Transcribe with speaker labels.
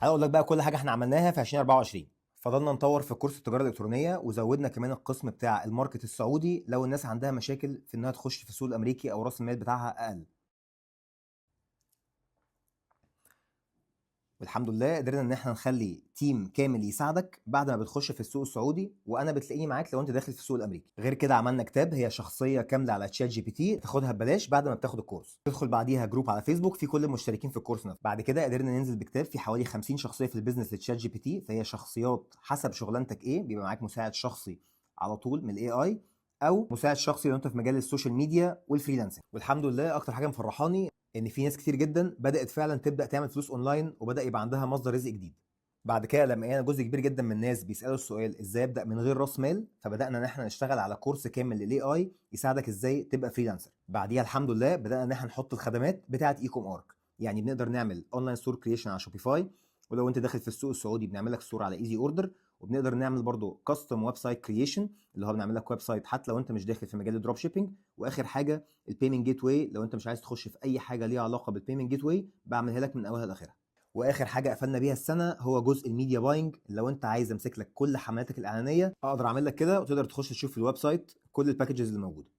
Speaker 1: هقول لك بقى كل حاجه احنا عملناها في 2024. فضلنا نطور في كورس التجاره الالكترونيه، وزودنا كمان القسم بتاع الماركت السعودي لو الناس عندها مشاكل في انها تخش في السوق الامريكي او راس المال بتاعها اقل. والحمد لله قدرنا ان احنا نخلي تيم كامل يساعدك بعد ما بتخش في السوق السعودي، وانا بتلاقيني معاك لو انت داخل في السوق الامريكي. غير كده عملنا كتاب هي شخصيه كامله على تشات جي بي تي، تاخدها ببلاش بعد ما بتاخد الكورس. تدخل بعديها جروب على فيسبوك في كل المشتركين في الكورس نفسه. بعد كده قدرنا ننزل بكتاب في حوالي 50 شخصيه في البيزنس لتشات جي بي تي، فهي شخصيات حسب شغلانتك ايه، بيبقى معاك مساعد شخصي على طول من الاي اي، او مساعد شخصي لو انت في مجال السوشيال ميديا والفريلانسنج. والحمد لله اكتر حاجه مفرحاني ان في ناس كتير جدا بدات فعلا تبدا تعمل فلوس اونلاين، وبدا يبقى عندها مصدر رزق جديد. بعد كده لما لقينا جزء كبير جدا من الناس بيسالوا السؤال ازاي ابدا من غير راس مال، فبدانا ان احنا نشتغل على كورس كامل للاي اي يساعدك ازاي تبقى فريلانسر. بعديها الحمد لله بدانا ان احنا نحط الخدمات بتاعه اي كوم ارك، يعني بنقدر نعمل اونلاين ستور كريشن على شوبيفاي، ولو انت داخل في السوق السعودي بنعمل لك ستور على ايزي اوردر، وبنقدر نعمل برضو كاستم ويب سايت كريشن اللي هو بنعمل لك ويب سايت حتى لو انت مش داخل في مجال الدروب شيبنج. واخر حاجه البيمنت جيت واي، لو انت مش عايز تخش في اي حاجه ليها علاقه بالبيمنت جيت واي بعملها لك من اولها لاخرها. واخر حاجه قفلنا بيها السنه هو جزء الميديا باينج، لو انت عايز امسك لك كل حملاتك الاعلانيه اقدر اعمل لك كده، وتقدر تخش تشوف في الويب سايت كل الباكجز اللي موجوده.